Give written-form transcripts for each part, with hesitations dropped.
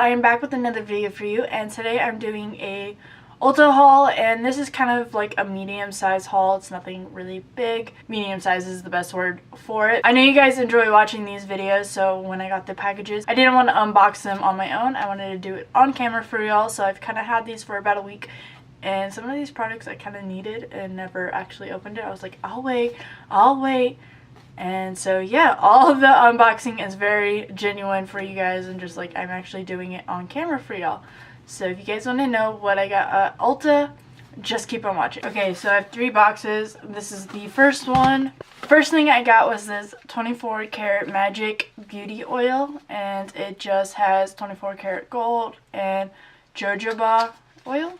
I am back with another video for you, and today I'm doing a Ulta haul, and this is kind of like a medium-sized haul. It's nothing really big. Medium-size is the best word for it. I know you guys enjoy watching these videos, so when I got the packages, I didn't want to unbox them on my own. I wanted to do it on camera for y'all, so I've kind of had these for about a week, and some of these products I kind of needed and never actually opened it. I was like, I'll wait. And so yeah, all of the unboxing is very genuine for you guys, and just like I'm actually doing it on camera for y'all. So if you guys want to know what I got at Ulta, just keep on watching. Okay, so I have 3 boxes. This is the first one. First thing I got was this 24 karat magic beauty oil, and it just has 24 karat gold and jojoba oil.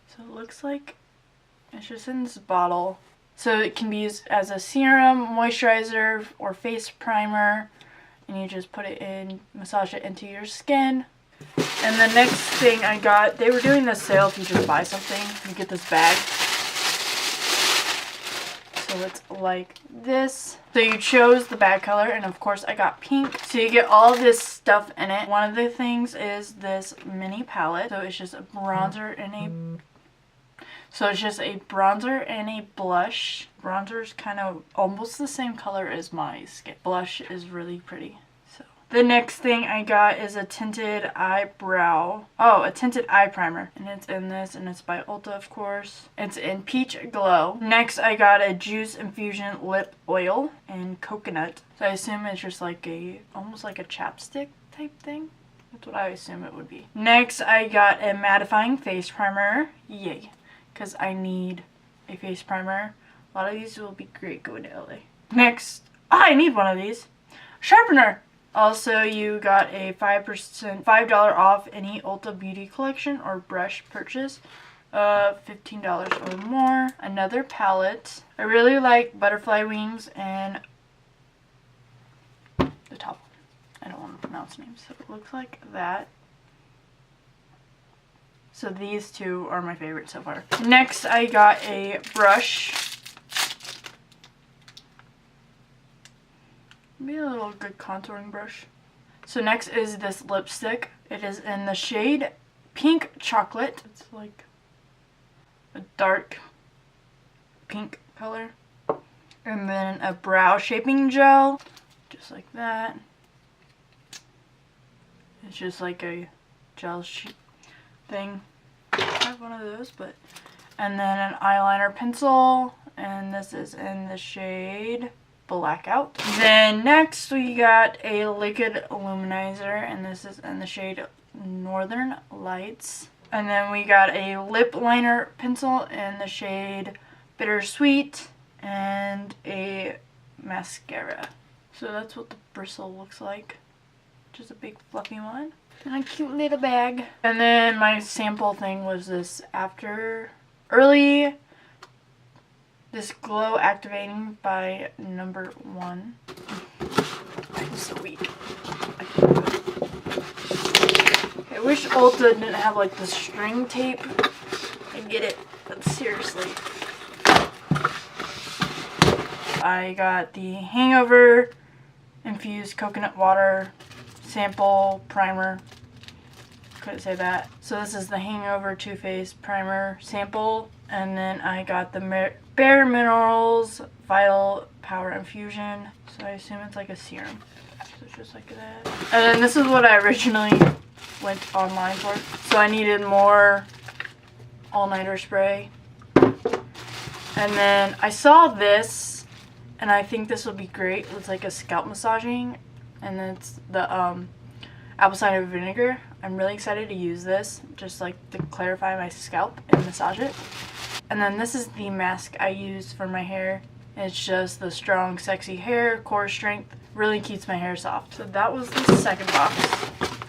So it looks like it's just in this bottle. So it can be used as a serum, moisturizer, or face primer. And you just put it in, massage it into your skin. And the next thing I got, they were doing this sale if you just buy something, you get this bag. So it's like this. So you chose the bag color, and of course I got pink. So you get all this stuff in it. One of the things is this mini palette. So it's just a bronzer and a blush. Bronzer is kind of almost the same color as my skin. Blush is really pretty. So the next thing I got is a tinted eye primer. And it's in this, and it's by Ulta, of course. It's in Peach Glow. Next I got a Juice Infusion Lip Oil in Coconut. So I assume it's just like almost like a chapstick type thing. That's what I assume it would be. Next I got a mattifying face primer. Yay. Because I need a face primer. A lot of these will be great going to LA. Next, I need one of these. Sharpener. Also, you got a $5 off any Ulta Beauty collection or brush purchase of $15 or more. Another palette. I really like butterfly wings and the top one. I don't want to pronounce names, so it looks like that. So these two are my favorite so far. Next, I got a brush. Maybe a little good contouring brush. So next is this lipstick. It is in the shade Pink Chocolate. It's like a dark pink color. And then a brow shaping gel. Just like that. It's just like a gel sheet thing. I have one of those, and then an eyeliner pencil, and this is in the shade Blackout. Then next we got a liquid luminizer, and this is in the shade Northern Lights. And then we got a lip liner pencil in the shade Bittersweet, and a mascara. So that's what the bristle looks like. Just a big fluffy one. And a cute little bag. And then my sample thing was this this glow activating by number 1. I'm so weak. I wish Ulta didn't have like the string tape. I get it, but seriously. I got the Hangover infused coconut water sample primer. Couldn't say that. So this is the Hangover Too Faced primer sample, and then I got the Bare Minerals Vital Power Infusion. So I assume it's like a serum. So it's just like that. And then this is what I originally went online for. So I needed more all-nighter spray. And then I saw this, and I think this would be great. It's like a scalp massaging. And then it's the apple cider vinegar. I'm really excited to use this, just like to clarify my scalp and massage it. And then this is the mask I use for my hair. It's just the Strong Sexy Hair Core Strength. Really keeps my hair soft. So that was the second box.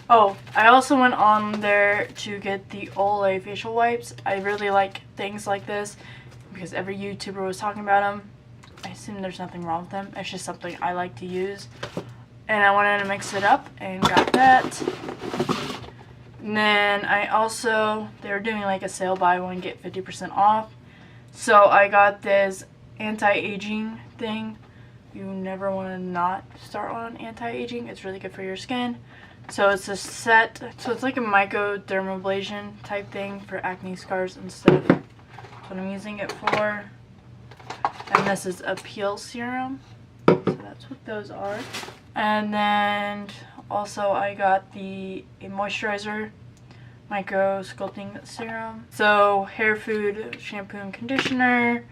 Oh, I also went on there to get the Olay facial wipes. I really like things like this because every YouTuber was talking about them. I assume there's nothing wrong with them. It's just something I like to use. And I wanted to mix it up and got that. And then they were doing like a sale, buy one get 50% off. So I got this anti-aging thing. You never want to not start on anti-aging. It's really good for your skin. So it's a set, so it's like a microdermabrasion type thing for acne scars and stuff. That's what I'm using it for. And this is a peel serum. So that's what those are. And then also I got a moisturizer micro sculpting serum. So hair food, shampoo and conditioner,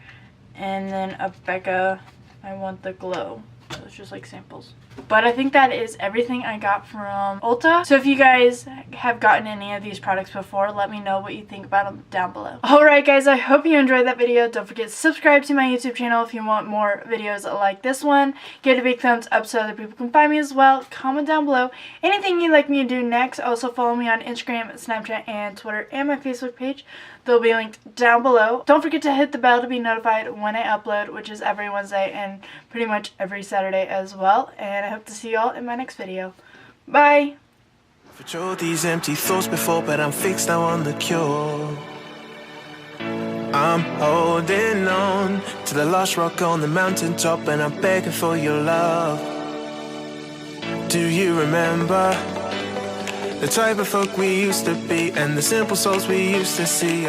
and then a Becca I Want the Glow. So it's just like samples. But I think that is everything I got from Ulta. So if you guys have gotten any of these products before, let me know what you think about them down below. Alright guys, I hope you enjoyed that video. Don't forget to subscribe to my YouTube channel if you want more videos like this one. Give it a big thumbs up so other people can find me as well. Comment down below anything you'd like me to do next. Also follow me on Instagram, Snapchat, and Twitter, and my Facebook page. They'll be linked down below. Don't forget to hit the bell to be notified when I upload, which is every Wednesday and pretty much every Saturday as well. And I hope to see y'all in my next video. Bye! I've tried these empty thoughts before, but I'm fixed now on the cure. I'm holding on to the last rock on the mountaintop, and I'm begging for your love. Do you remember the type of folk we used to be, and the simple souls we used to see?